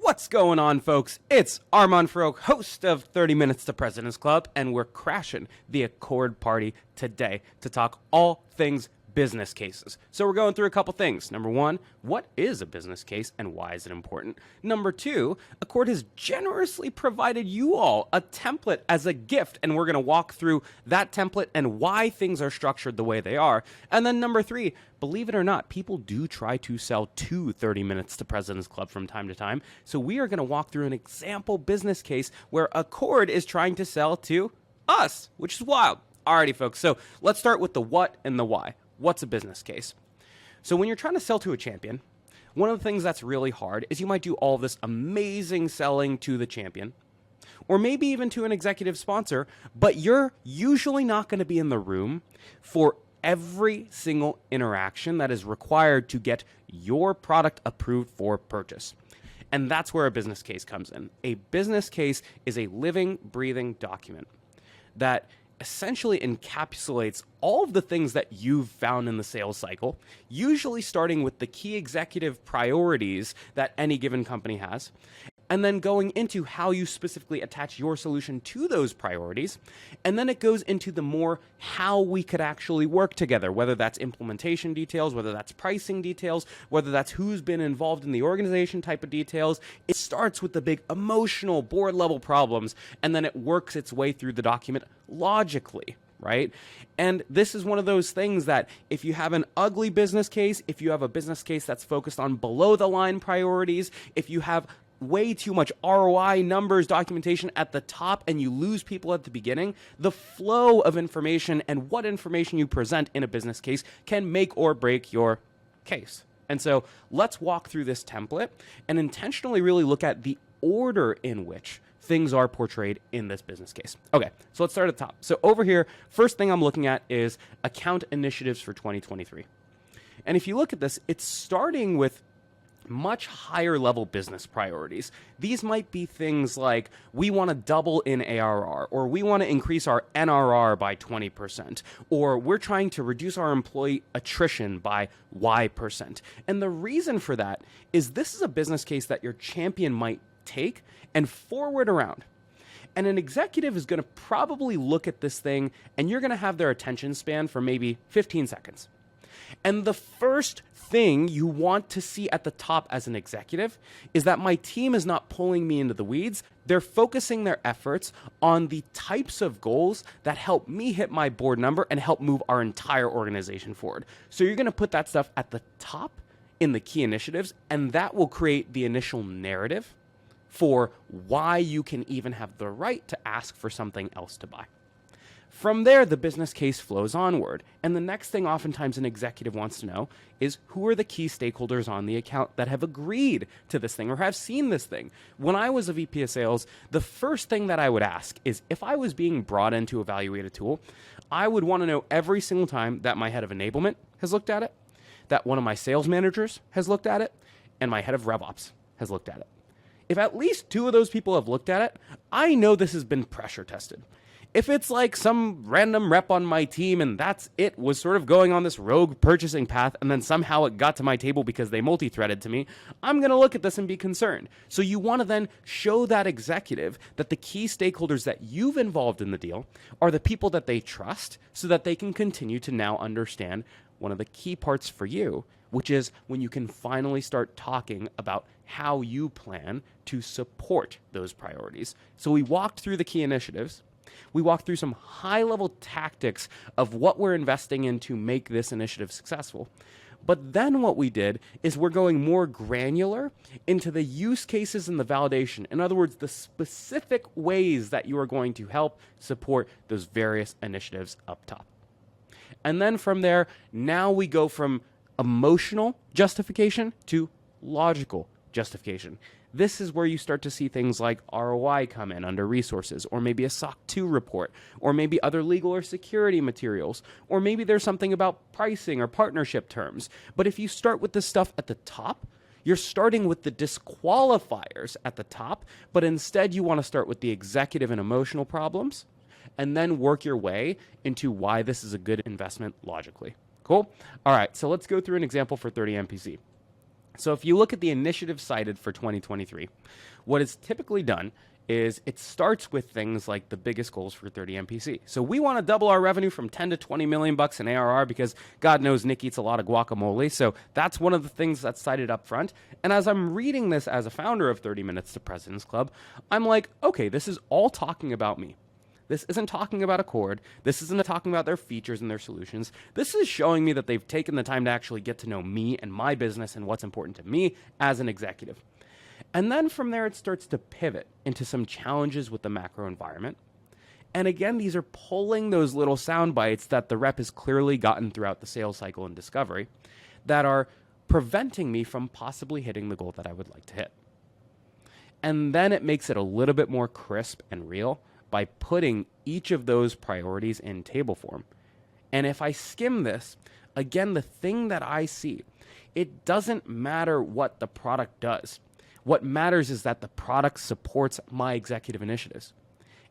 What's going on, folks? It's Armand Farrokh, host of 30 Minutes to President's Club, and we're crashing the Accord party today to talk all things business cases. So we're going through a couple things. Number one, what is a business case and why is it important? Number two, Accord has generously provided you all a template as a gift, and we're going to walk through that template and why things are structured the way they are. And then number three, believe it or not, people do try to sell to 30 Minutes to President's Club from time to time. So we are going to walk through an example business case where Accord is trying to sell to us, which is wild. Alrighty, folks. So let's start with the what and the why. What's a business case? So when you're trying to sell to a champion, one of the things that's really hard is you might do all this amazing selling to the champion, or maybe even to an executive sponsor, but you're usually not going to be in the room for every single interaction that is required to get your product approved for purchase. And that's where a business case comes in. A business case is a living, breathing document that essentially encapsulates all of the things that you've found in the sales cycle, usually starting with the key executive priorities that any given company has, and then going into how you specifically attach your solution to those priorities. And then it goes into the more how we could actually work together, whether that's implementation details, whether that's pricing details, whether that's who's been involved in the organization type of details. It starts with the big emotional board level problems, and then it works its way through the document logically, right? And this is one of those things that if you have an ugly business case, if you have a business case that's focused on below the line priorities, if you have way too much ROI numbers documentation at the top and you lose people at the beginning, the flow of information and what information you present in a business case can make or break your case. And so let's walk through this template and intentionally really look at the order in which things are portrayed in this business case. Okay, so let's start at the top. So over here, first thing I'm looking at is account initiatives for 2023. And if you look at this, it's starting with much higher level business priorities. These might be things like we want to double in ARR, or we want to increase our NRR by 20%, or we're trying to reduce our employee attrition by Y%. And the reason for that is this is a business case that your champion might take and forward around. And an executive is going to probably look at this thing and you're going to have their attention span for maybe 15 seconds. And the first thing you want to see at the top as an executive is that my team is not pulling me into the weeds. They're focusing their efforts on the types of goals that help me hit my board number and help move our entire organization forward. So you're going to put that stuff at the top in the key initiatives, and that will create the initial narrative for why you can even have the right to ask for something else to buy. From there, the business case flows onward. And the next thing oftentimes an executive wants to know is who are the key stakeholders on the account that have agreed to this thing or have seen this thing. When I was a VP of sales, the first thing that I would ask is if I was being brought in to evaluate a tool, I would want to know every single time that my head of enablement has looked at it, that one of my sales managers has looked at it, and my head of RevOps has looked at it. If at least two of those people have looked at it, I know this has been pressure tested. If it's like some random rep on my team and that's it, was sort of going on this rogue purchasing path and then somehow it got to my table because they multi-threaded to me, I'm going to look at this and be concerned. So you want to then show that executive that the key stakeholders that you've involved in the deal are the people that they trust so that they can continue to now understand one of the key parts for you, which is when you can finally start talking about how you plan to support those priorities. So we walked through the key initiatives. We walked through some high-level tactics of what we're investing in to make this initiative successful. But then what we did is we're going more granular into the use cases and the validation. In other words, the specific ways that you are going to help support those various initiatives up top. And then from there, now we go from emotional justification to logical justification. This is where you start to see things like ROI come in under resources, or maybe a SOC 2 report, or maybe other legal or security materials, or maybe there's something about pricing or partnership terms. But if you start with this stuff at the top, you're starting with the disqualifiers at the top, but instead you want to start with the executive and emotional problems, and then work your way into why this is a good investment logically. Cool? All right, so let's go through an example for 30 MPC. So if you look at the initiative cited for 2023, what is typically done is it starts with things like the biggest goals for 30 MPC. So we want to double our revenue from 10 to 20 million bucks in ARR because God knows Nick eats a lot of guacamole. So that's one of the things that's cited up front. And as I'm reading this as a founder of 30 Minutes to President's Club, I'm like, okay, this is all talking about me. This isn't talking about Accord. This isn't talking about their features and their solutions. This is showing me that they've taken the time to actually get to know me and my business and what's important to me as an executive. And then from there, it starts to pivot into some challenges with the macro environment. And again, these are pulling those little sound bites that the rep has clearly gotten throughout the sales cycle and discovery that are preventing me from possibly hitting the goal that I would like to hit. And then it makes it a little bit more crisp and real by putting each of those priorities in table form. And if I skim this, again, the thing that I see, it doesn't matter what the product does. What matters is that the product supports my executive initiatives.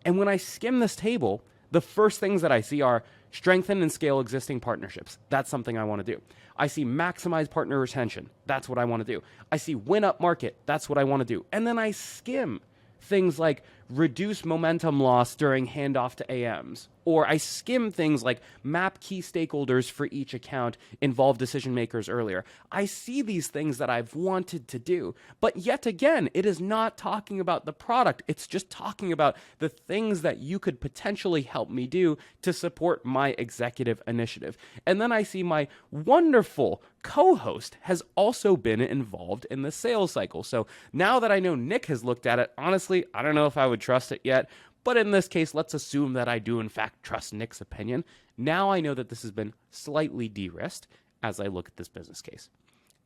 And when I skim this table, the first things that I see are strengthen and scale existing partnerships. That's something I want to do. I see maximize partner retention. That's what I want to do. I see win up market. That's what I want to do. And then I skim things like reduce momentum loss during handoff to AMs. Or I skim things like map key stakeholders for each account, involve decision makers earlier. I see these things that I've wanted to do. But yet again, it is not talking about the product. It's just talking about the things that you could potentially help me do to support my executive initiative. And then I see my wonderful co-host has also been involved in the sales cycle. So now that I know Nick has looked at it, honestly, I don't know if I would trust it yet. But in this case, let's assume that I do in fact trust Nick's opinion. Now I know that this has been slightly de-risked as I look at this business case.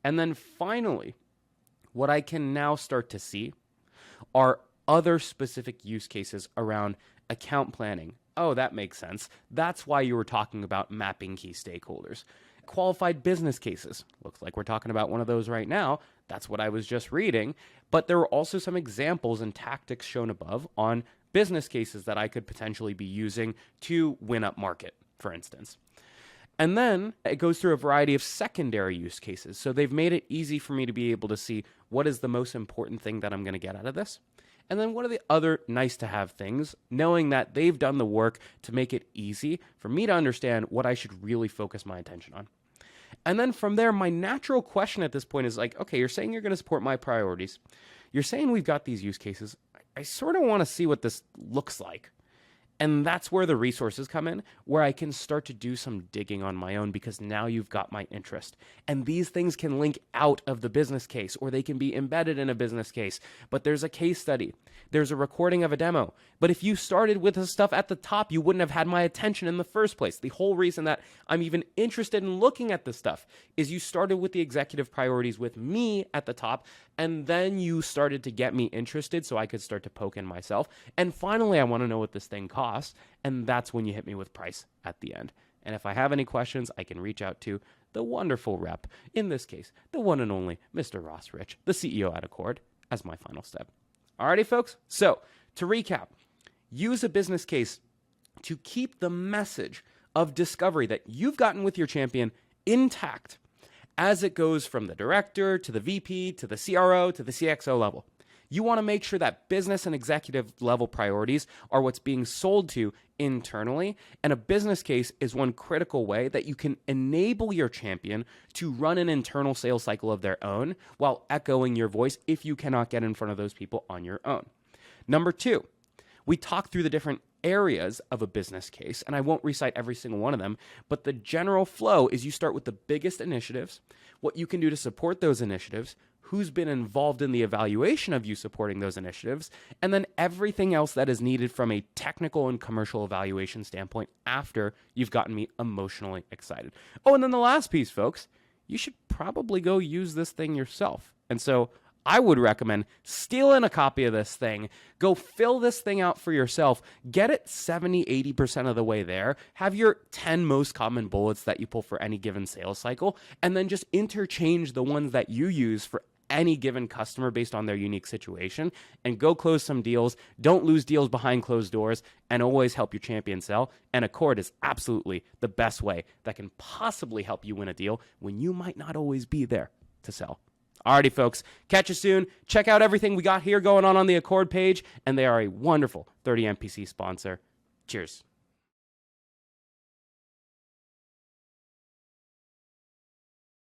And then finally, what I can now start to see are other specific use cases around account planning. Oh, that makes sense. That's why you were talking about mapping key stakeholders. Qualified business cases. Looks like we're talking about one of those right now. That's what I was just reading. But there were also some examples and tactics shown above on business cases that I could potentially be using to win up market, for instance. And then it goes through a variety of secondary use cases. So they've made it easy for me to be able to see what is the most important thing that I'm going to get out of this. And then what are the other nice to have things, knowing that they've done the work to make it easy for me to understand what I should really focus my attention on. And then from there, my natural question at this point is like, okay, you're saying you're going to support my priorities. You're saying we've got these use cases. I sort of want to see what this looks like. And that's where the resources come in, where I can start to do some digging on my own because now you've got my interest. And these things can link out of the business case or they can be embedded in a business case. But there's a case study. There's a recording of a demo. But if you started with the stuff at the top, you wouldn't have had my attention in the first place. The whole reason that I'm even interested in looking at this stuff is you started with the executive priorities with me at the top, and then you started to get me interested so I could start to poke in myself. And finally, I want to know what this thing costs, and that's when you hit me with price at the end. And if I have any questions, I can reach out to the wonderful rep, in this case, the one and only Mr. Ross Rich, the CEO at Accord, as my final step. Alrighty, folks. So to recap, use a business case to keep the message of discovery that you've gotten with your champion intact as it goes from the director to the VP to the CRO to the CXO level. You want to make sure that business and executive level priorities are what's being sold to internally, and a business case is one critical way that you can enable your champion to run an internal sales cycle of their own while echoing your voice if you cannot get in front of those people on your own. Number two, we talk through the different areas of a business case, and I won't recite every single one of them, but the general flow is you start with the biggest initiatives, what you can do to support those initiatives, who's been involved in the evaluation of you supporting those initiatives, and then everything else that is needed from a technical and commercial evaluation standpoint after you've gotten me emotionally excited. Oh, and then the last piece, folks, you should probably go use this thing yourself. And so I would recommend stealing a copy of this thing, go fill this thing out for yourself, get it 70, 80% of the way there, have your 10 most common bullets that you pull for any given sales cycle, and then just interchange the ones that you use for any given customer based on their unique situation, and go close some deals. Don't lose deals behind closed doors, and always help your champion sell. And Accord is absolutely the best way that can possibly help you win a deal when you might not always be there to sell. Alrighty, folks. Catch you soon. Check out everything we got here going on the Accord page, and they are a wonderful 30 MPC sponsor. Cheers.